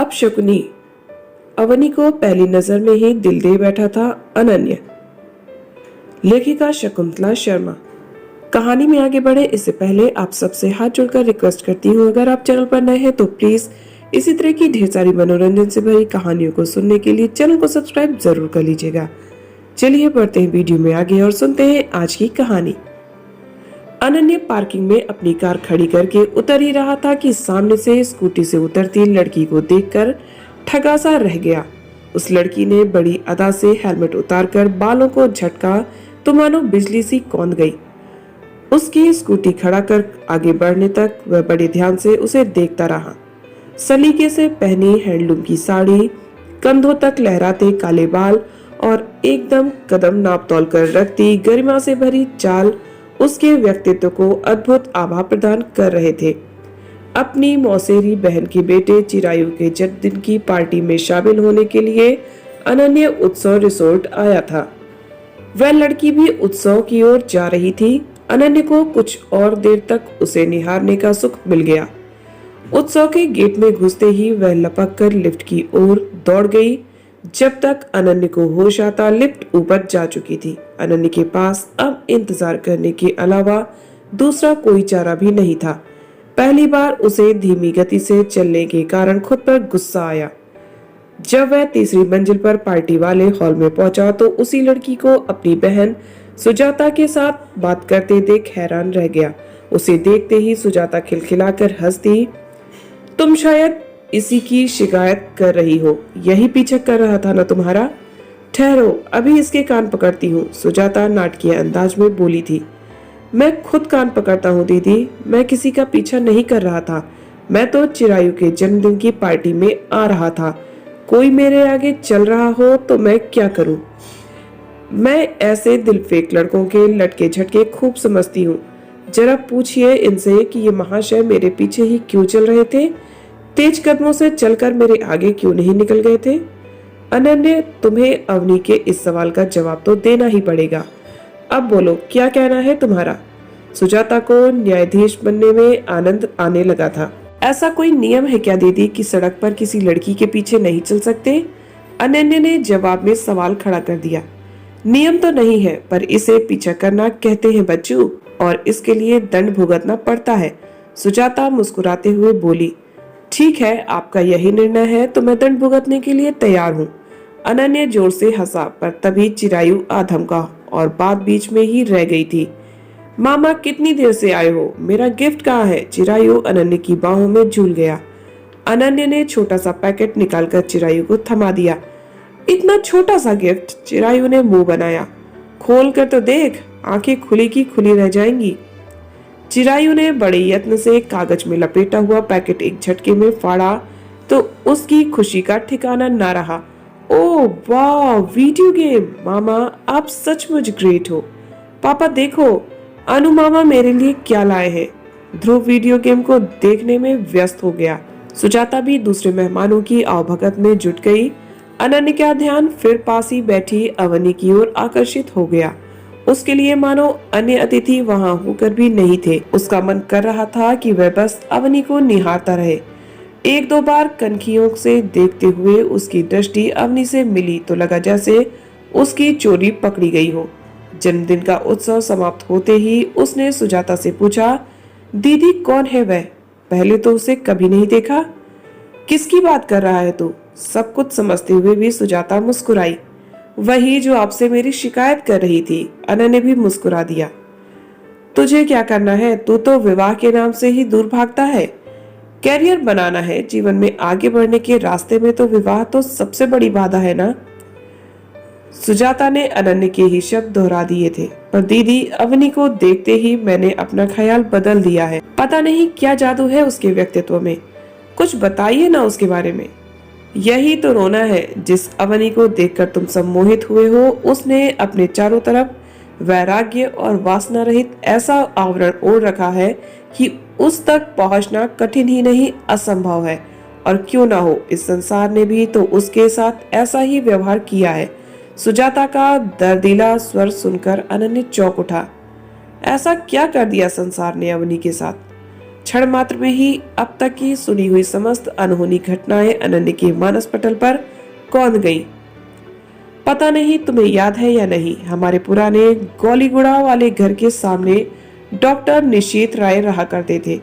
अपशकुनी। अवनी को पहली नजर में ही दिल दे बैठा था अनन्य। लेखिका शकुंतला शर्मा। कहानी में आगे बढ़े इससे पहले आप सबसे हाथ जोड़कर रिक्वेस्ट करती हूँ, अगर आप चैनल पर नए हैं तो प्लीज इसी तरह की ढेर सारी मनोरंजन से भरी कहानियों को सुनने के लिए चैनल को सब्सक्राइब जरूर कर लीजिएगा। चलिए बढ़ते हैं वीडियो में आगे और सुनते हैं आज की कहानी। अनन्य पार्किंग में अपनी कार खड़ी करके उतर ही रहा था कि सामने से स्कूटी से उतरती लड़की को देखकर ठगा सा रह गया। उस लड़की ने बड़ी अदा से हेलमेट उतारकर बालों को झटका तो मानो बिजली सी कौंध गई। उसकी स्कूटी खड़ा कर आगे बढ़ने तक वह बड़े ध्यान से उसे देखता रहा। सलीके से पहनी हैंडलूम की साड़ी, कंधों तक लहराते काले बाल और एकदम कदम नाप तोल कर रखती गरिमा से भरी चाल उसके व्यक्तित्व को अद्भुत आभा प्रदान कर रहे थे। अपनी मौसेरी बहन के बेटे चिरायु के जन्मदिन की पार्टी में शामिल होने के लिए अनन्य उत्सव रिसोर्ट आया था। वह लड़की भी उत्सव की ओर जा रही थी। अनन्य को कुछ और देर तक उसे निहारने का सुख मिल गया। उत्सव के गेट में घुसते ही वह लपक कर लिफ्ट की ओर दौड़ गई। जब तक अनन्य को होश आता लिफ्ट ऊपर जा चुकी थी। अनन्य के पास अब इंतजार करने के अलावा दूसरा कोई चारा भी नहीं था। पहली बार उसे धीमी गति से चलने के कारण खुद पर गुस्सा आया। जब वह तीसरी मंजिल पर पार्टी वाले हॉल में पहुंचा तो उसी लड़की को अपनी बहन सुजाता के साथ बात करते देख हैरान रह गया। उसे देखते ही सुजाता खिलखिलाकर हंसती, तुम शायद इसी की शिकायत कर रही हो, यही पीछा कर रहा था ना तुम्हारा। ठहरो, अभी इसके कान पकड़ती हूँ, सुजाता नाटकीय अंदाज में बोली थी। मैं खुद कान पकड़ता हूँ दीदी, मैं किसी का पीछा नहीं कर रहा था। मैं तो चिरायु के जन्मदिन की पार्टी में आ रहा था। कोई मेरे आगे चल रहा हो तो मैं क्या करूं? मैं ऐसे दिल फेंक लड़कों के लटके झटके खूब समझती हूँ। जरा पूछिए इनसे कि ये महाशय मेरे पीछे ही क्यों चल रहे थे, तेज कदमों से चलकर मेरे आगे क्यों नहीं निकल गए थे। अनन्य, तुम्हें अवनी के इस सवाल का जवाब तो देना ही पड़ेगा। अब बोलो, क्या कहना है तुम्हारा? सुजाता को न्यायाधीश बनने में आनंद आने लगा था। ऐसा कोई नियम है क्या दीदी कि सड़क पर किसी लड़की के पीछे नहीं चल सकते? अनन्य ने जवाब में सवाल खड़ा कर दिया। नियम तो नहीं है, पर इसे पीछा करना कहते हैं बच्चू, और इसके लिए दंड भुगतना पड़ता है। सुजाता मुस्कुराते हुए बोली, ठीक है, आपका यही निर्णय है तो मैं दंड भुगतने के लिए तैयार हूँ। अनन्य जोर से हंसा, पर तभी चिरायु आधमका और बात बीच में ही रह गई थी। मामा, कितनी देर से आए हो? मेरा गिफ्ट कहाँ है? चिरायु अनन्य की बाहों में झूल गया। अनन्य ने छोटा सा पैकेट निकालकर चिरायु को थमा दिया। इतना छोटा सा गिफ्ट? चिरायु ने मुंह बनाया। खोल कर तो देख, आंखें खुली की खुली रह जाएंगी। चिरायु ने बड़े यत्न से कागज में लपेटा हुआ पैकेट एक झटके में फाड़ा तो उसकी खुशी का ठिकाना ना रहा। ओह वाह, वीडियो गेम! मामा, आप सचमुच ग्रेट हो। पापा देखो, अनु मामा मेरे लिए क्या लाए हैं। ध्रुव वीडियो गेम को देखने में व्यस्त हो गया। सुजाता भी दूसरे मेहमानों की आवभगत में जुट गई। अनन्य का ध्यान फिर पास ही बैठी अवनी की ओर आकर्षित हो गया। उसके लिए मानो अन्य अतिथि वहां होकर भी नहीं थे। उसका मन कर रहा था कि वह बस अवनी को निहारता रहे। एक दो बार कनखियों से देखते हुए उसकी दृष्टि अवनी से मिली तो लगा जैसे उसकी चोरी पकड़ी गई हो। जन्मदिन का उत्सव समाप्त होते ही उसने सुजाता से पूछा, दीदी कौन है वह? पहले तो उसे कभी नहीं देखा। किसकी बात कर रहा है तू? सब कुछ समझते हुए भी सुजाता मुस्कुराई। वही जो आपसे मेरी शिकायत कर रही थी। अनन्या भी मुस्कुरा दिया। तुझे क्या करना है? तू तो विवाह के नाम से ही दूर भागता है। कैरियर बनाना है, जीवन में आगे बढ़ने के रास्ते में तो विवाह तो सबसे बड़ी बाधा है ना। सुजाता ने अनन्या के ही शब्द दोहरा दिए थे। पर दीदी, अवनी को देखते ही मैंने अपना ख्याल बदल दिया है। पता नहीं क्या जादू है उसके व्यक्तित्व में, कुछ बताइए ना उसके बारे में। यही तो रोना है, जिस अवनी को देखकर तुम सम्मोहित हुए हो उसने अपने चारों तरफ वैराग्य और वासना रहित ऐसा आवरण ओढ़ रखा है कि उस तक पहुंचना कठिन ही नहीं असंभव है। और क्यों ना हो, इस संसार ने भी तो उसके साथ ऐसा ही व्यवहार किया है। सुजाता का दर्दीला स्वर सुनकर अनन्य चौंक उठा। ऐसा क्या कर दिया संसार ने अवनी के साथ? क्षण मात्र में ही अब तक की सुनी हुई समस्त अनहोनी घटनाएं अनन्या के मानस पटल पर कौंध गई। पता नहीं तुम्हें याद है या नहीं, हमारे पुराने गौलीगुड़ा वाले घर के सामने डॉक्टर निशीत राय रहा करते थे।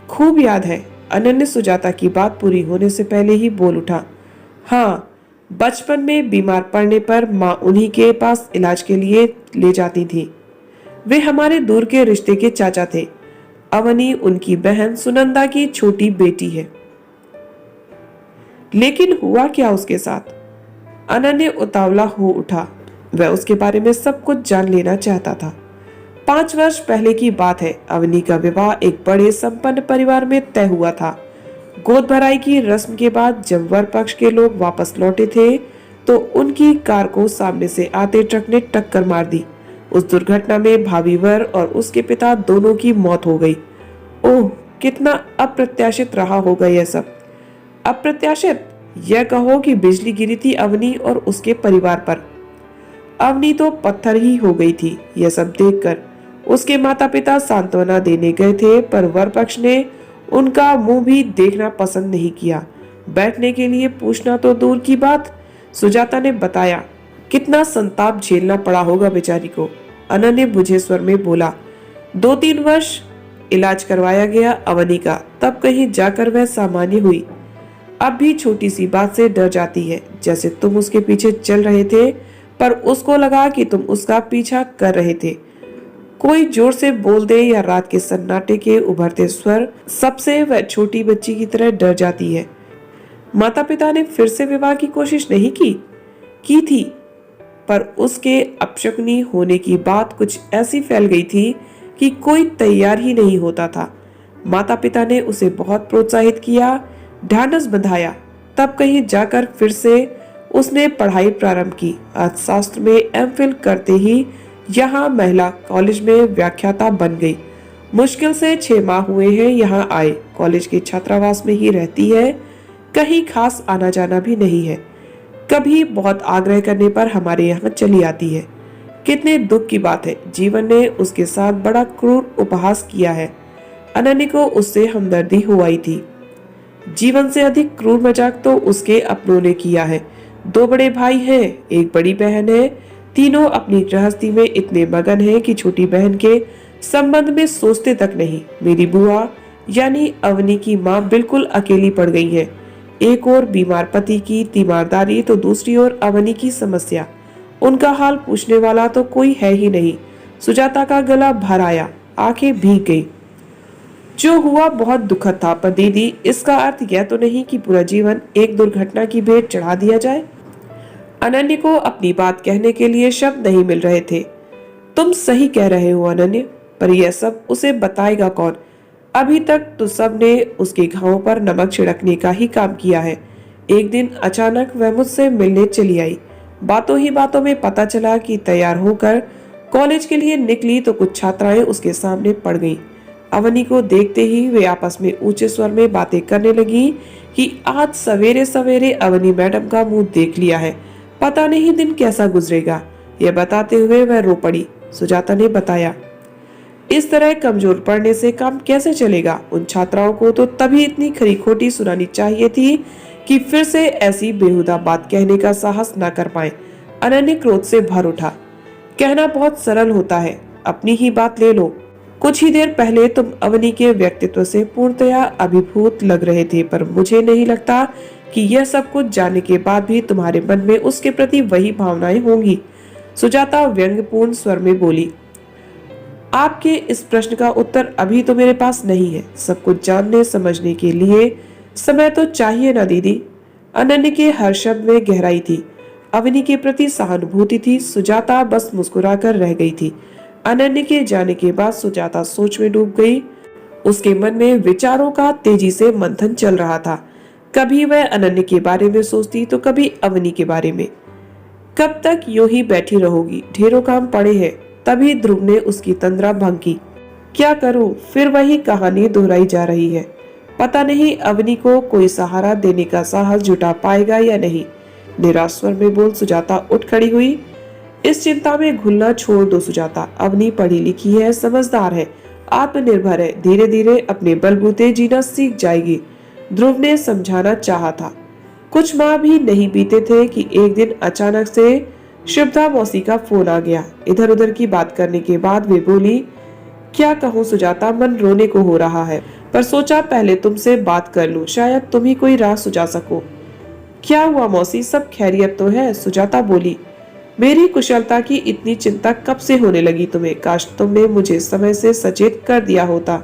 खूब याद है। अनन्या सुजाता की बात पूरी होने से पहले ही बोल उठा। हाँ, बचपन में बीमार पड़ने पर माँ उन्हीं के पास इलाज के लिए ले जाती थी। वे हमारे दूर के रिश्ते के चाचा थे। अवनी उनकी बहन सुनंदा की छोटी बेटी है। लेकिन हुआ क्या उसके साथ? अनन्या उतावला हो उठा। वह उसके बारे में सब कुछ जान लेना चाहता था। 5 वर्ष पहले की बात है। अवनी का विवाह एक बड़े संपन्न परिवार में तय हुआ था। गोद भराई की रस्म के बाद जब वर पक्ष के लोग वापस लौटे थे तो उनकी कार को सामने से आते ट्रक ने टक्कर मार दी। उस दुर्घटना में भाभी वर और उसके पिता दोनों की मौत हो गई। ओह, कितना अप्रत्याशित रहा होगा यह सब। अप्रत्याशित? यह कहो कि बिजली गिरी थी अवनी और उसके परिवार पर। अवनी तो पत्थर ही हो गई थी यह सब देखकर। उसके माता पिता सांत्वना देने गए थे पर वर पक्ष ने उनका मुंह भी देखना पसंद नहीं किया। बैठने के लिए पूछना तो दूर की बात। सुजाता ने बताया कितना संताप झेलना पड़ा होगा बेचारी को। अनन्या बुझे स्वर में बोला। 2-3 वर्ष इलाज करवाया गया अवनी का, तब कहीं जाकर वह सामान्य हुई। अब भी छोटी सी बात से डर जाती है, जैसे तुम उसके पीछे चल रहे थे पर उसको लगा कि तुम उसका पीछा कर रहे थे। कोई जोर से बोल दे या रात के सन्नाटे के उभरते स्वर, सबसे वह छोटी बच्ची की तरह डर जाती है। माता पिता ने फिर से विवाह की कोशिश नहीं की थी, पर उसके अपशकुनी होने की बात कुछ ऐसी फैल गई थी कि कोई तैयार ही नहीं होता था। माता पिता ने उसे बहुत प्रोत्साहित किया, ढांढस बंधाया। तब कहीं जाकर फिर से उसने पढ़ाई प्रारंभ की। अर्थशास्त्र में एमफिल करते ही यहाँ महिला कॉलेज में व्याख्याता बन गई। मुश्किल से 6 माह हुए हैं यहाँ आए। कॉलेज के छात्रावास में ही रहती है, कहीं खास आना जाना भी नहीं है। कभी बहुत आग्रह करने पर हमारे यहाँ चली आती है। कितने दुख की बात है, जीवन ने उसके साथ बड़ा क्रूर उपहास किया है। अनन्या को उससे हमदर्दी हो आई थी। जीवन से अधिक क्रूर मजाक तो उसके अपनों ने किया है। 2 बड़े भाई हैं, एक बड़ी बहन है। तीनों अपनी गृहस्थी में इतने मगन हैं कि छोटी बहन के संबंध में सोचते तक नहीं। मेरी बुआ यानी अवनी की माँ बिल्कुल अकेली पड़ गई है। एक और बीमार पति की तीमारदारी तो दूसरी ओर अवनी की समस्या। उनका हाल पूछने वाला तो कोई है ही नहीं। सुजाता का गला भर आया, आंखें भीग गई। जो हुआ बहुत दुखद था, पर दीदी इसका अर्थ यह तो नहीं कि पूरा जीवन एक दुर्घटना की भेंट चढ़ा दिया जाए। अनन्या को अपनी बात कहने के लिए शब्द नहीं मिल रहे थे। तुम सही कह रहे हो अनन्या, पर यह सब उसे बताएगा कौन? अभी तक तो सबने उसके घावों पर नमक छिड़कने का ही काम किया है। एक दिन अचानक वह मुझसे मिलने चली आई। बातों ही बातों में पता चला कि तैयार होकर कॉलेज के लिए निकली तो कुछ छात्राएं उसके सामने पड़ गईं। अवनी को देखते ही वे आपस में ऊंचे स्वर में बातें करने लगी कि आज सवेरे सवेरे अवनी मैडम का मुंह देख लिया है, पता नहीं दिन कैसा गुजरेगा। यह बताते हुए वह रो पड़ी। सुजाता ने बताया, इस तरह कमजोर पड़ने से काम कैसे चलेगा? उन छात्राओं को तो तभी इतनी खरी खोटी सुनानी चाहिए थी कि फिर से ऐसी बेहुदा बात कहने का साहस न कर पाए। अनन्या क्रोध से भर उठा। कहना बहुत सरल होता है, अपनी ही बात ले लो। कुछ ही देर पहले तुम अवनी के व्यक्तित्व से पूर्णतया अभिभूत लग रहे थे, पर मुझे नहीं लगता कि यह सब कुछ जानने के बाद भी तुम्हारे मन में उसके प्रति वही भावनाएं होंगी। सुजाता व्यंग्यपूर्ण स्वर में बोली। आपके इस प्रश्न का उत्तर अभी तो मेरे पास नहीं है। सब कुछ जानने समझने के लिए समय तो चाहिए ना दीदी। अनन्या के हर शब्द में गहराई थी, अवनी के प्रति सहानुभूति थी। सुजाता बस मुस्कुराकर रह गई थी। अनन्या के जाने के बाद सुजाता सोच में डूब गई। उसके मन में विचारों का तेजी से मंथन चल रहा था। कभी वह अनन्या के बारे में सोचती तो कभी अवनी के बारे में। कब तक यूं ही बैठी रहोगी? ढेरों काम पड़े हैं। तभी ध्रुव ने उसकी तंद्रा भंग की। क्या करूं, फिर वही कहानी दोहराई जा रही है। पता नहीं अवनी को कोई सहारा देने का साहस जुटा पाएगा या नहीं। निराश स्वर में बोल सुजाता उठ खड़ी हुई। इस चिंता में घुलना छोड़ दो सुजाता। अवनी पढ़ी लिखी है, समझदार है। आत्मनिर्भर है, धीरे धीरे अपने बलबूते जीना सीख जाएगी, ध्रुव ने समझाना चाहा था। कुछ माह भी नहीं बीते थे कि एक दिन अचानक से शुभदा मौसी का फोन आ गया। इधर उधर की बात करने के बाद वे बोली, क्या कहूँ सुजाता, मन रोने को हो रहा है, पर सोचा पहले तुमसे बात कर लूं, शायद तुम ही कोई राह सुझा सको। क्या हुआ मौसी, सब खैरियत तो है? सुजाता बोली, मेरी कुशलता की इतनी चिंता कब से होने लगी तुम्हें? काश तुमने मुझे समय से सचेत कर दिया होता।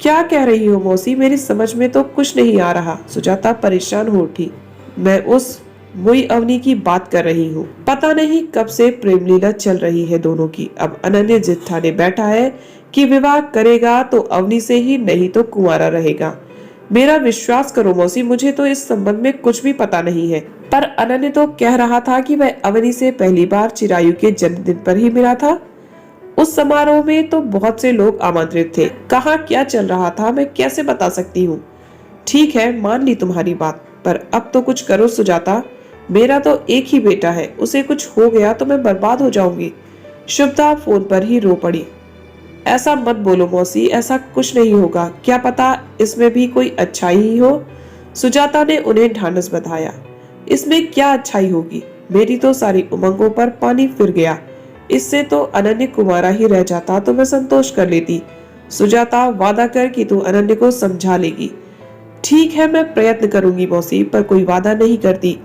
क्या कह रही हो मौसी, मेरी समझ में तो कुछ नहीं आ रहा। सुजाता परेशान हो उठी। मैं उस मुई अवनी की बात कर रही हूँ। पता नहीं कब से प्रेम लीला चल रही है दोनों की। अब अनन्य जिद ठाने बैठा है कि विवाह करेगा तो अवनी से ही, नहीं तो कुंवारा रहेगा। मेरा विश्वास करो मौसी, मुझे तो इस संबंध में कुछ भी पता नहीं है। पर अनन्य तो कह रहा था कि वह अवनी से पहली बार चिरायु के जन्मदिन पर ही मिला था। उस समारोह में तो बहुत से लोग आमंत्रित थे। कहाँ क्या चल रहा था मैं कैसे बता सकती हूँ। ठीक है, मान ली तुम्हारी बात, पर अब तो कुछ करो सुजाता। मेरा तो एक ही बेटा है, उसे कुछ हो गया तो मैं बर्बाद हो जाऊंगी। शुभदा फोन पर ही रो पड़ी। ऐसा मत बोलो मौसी, ऐसा कुछ नहीं होगा, क्या पता इसमें भी कोई अच्छाई ही हो। सुजाता ने उन्हें ढांढस बंधाया। इसमें क्या अच्छाई होगी, मेरी तो सारी उमंगों पर पानी फिर गया। इससे तो अनन्य कुमारा ही रह जाता तो मैं संतोष कर लेती। सुजाता, वादा कर कि तू अनन्य को समझा लेगी। ठीक है, मैं प्रयत्न करूंगी मौसी, पर कोई वादा नहीं करती।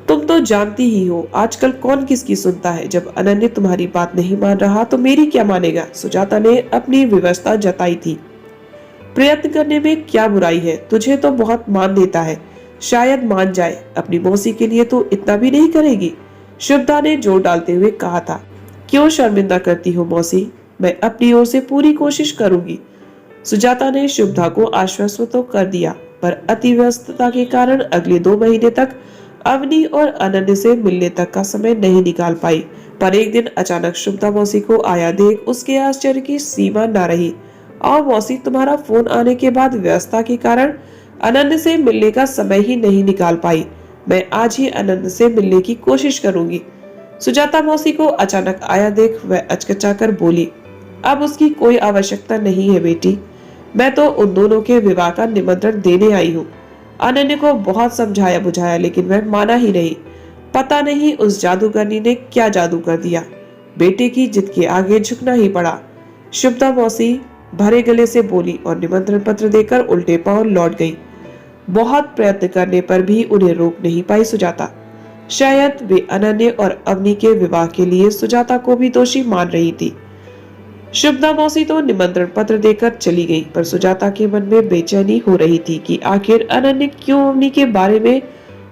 तुम तो जानती ही हो आजकल कौन किसकी सुनता है। जब अनन्य तुम्हारी बात नहीं मान रहा तो मेरी क्या मानेगा। सुजाता ने अपनी व्यवस्था जताई थी। प्रयत्न करने में क्या बुराई है, तुझे तो बहुत मान देता है, शायद मान जाए। अपनी मौसी के लिए तो इतना भी नहीं करेगी, शुभदा ने जोर डालते हुए कहा था। क्यों शर्मिंदा करती हो मौसी, मैं अपनी ओर से पूरी कोशिश करूंगी। सुजाता ने शुभदा को आश्वस्त तो कर दिया, पर अति व्यस्तता के कारण अगले 2 महीने तक अवनी और अनन्य से मिलने तक का समय नहीं निकाल पाई। पर एक दिन अचानक शुभदा मौसी को आया देख उसके आश्चर्य की सीमा न रही। और मौसी, तुम्हारा फोन आने के बाद व्यवस्था के कारण अनन्य से मिलने का समय ही नहीं निकाल पाई। मैं आज ही अनन्य से मिलने की कोशिश करूंगी। सुजाता मौसी को अचानक आया देख वह अचकचाकर बोली, अब उसकी कोई आवश्यकता नहीं है बेटी, मैं तो उन दोनों के विवाह का निमंत्रण देने आई हूँ। अनन्या को बहुत समझाया बुझाया लेकिन वह माना ही नहीं। पता नहीं उस जादूगरनी ने क्या जादू कर दिया, बेटे की जिद के आगे झुकना ही पड़ा। शुभदा मौसी भरे गले से बोली और निमंत्रण पत्र देकर उल्टे पांव लौट गई। बहुत प्रयत्न करने पर भी उन्हें रोक नहीं पाई सुजाता। शायद वे अनन्या और अवनी के विवाह के लिए सुजाता को भी दोषी मान रही थी। शुभदा मौसी तो निमंत्रण पत्र देकर चली गई, पर सुजाता के मन में बेचैनी हो रही थी कि आखिर अनन्य क्यों अवनी के बारे में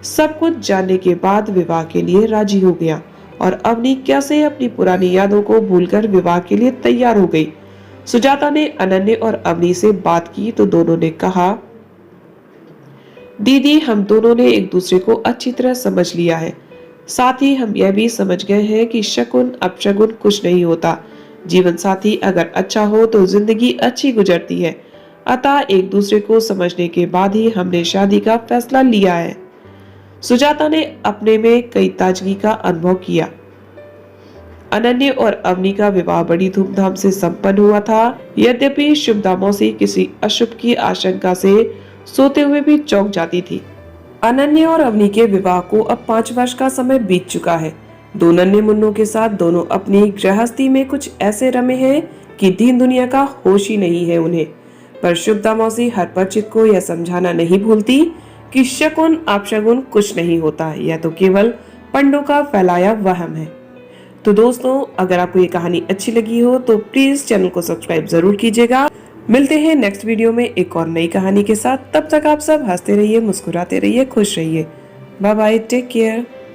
सब कुछ जानने के बाद विवाह के लिए राजी हो गया और अवनी कैसे अपनी पुरानी यादों को भूलकर विवाह के लिए तैयार हो गई। सुजाता ने अनन्य और अवनी से बात की तो दोनों ने कहा, दीदी, हम दोनों ने एक दूसरे को अच्छी तरह समझ लिया है। साथ ही हम यह भी समझ गए हैं कि शकुन अपशगुन कुछ नहीं होता। जीवन साथी अगर अच्छा हो तो जिंदगी अच्छी गुजरती है। अतः एक दूसरे को समझने के बाद ही हमने शादी का फैसला लिया है। सुजाता ने अपने में कई ताजगी का अनुभव किया। अनन्य और अवनी का विवाह बड़ी धूमधाम से संपन्न हुआ था। यद्यपि शुभदा मौसी किसी अशुभ की आशंका से सोते हुए भी चौंक जाती थी। अनन्य और अवनी के विवाह को अब 5 वर्ष का समय बीत चुका है। 2 नन्हे मुन्नों के साथ दोनों अपनी गृहस्थी में कुछ ऐसे रमे हैं कि दीन दुनिया का होश ही नहीं है उन्हें। पर शुभदा मौसी हर परिचित को यह समझाना नहीं भूलती कि शकुन अपशगुन कुछ नहीं होता, यह तो केवल पंडों का फैलाया वहम है। तो दोस्तों, अगर आपको ये कहानी अच्छी लगी हो तो प्लीज चैनल को सब्सक्राइब जरूर कीजिएगा। मिलते हैं नेक्स्ट वीडियो में एक और नई कहानी के साथ। तब तक आप सब हंसते रहिए, मुस्कुराते रहिए, खुश रहिए। Bye bye, take care.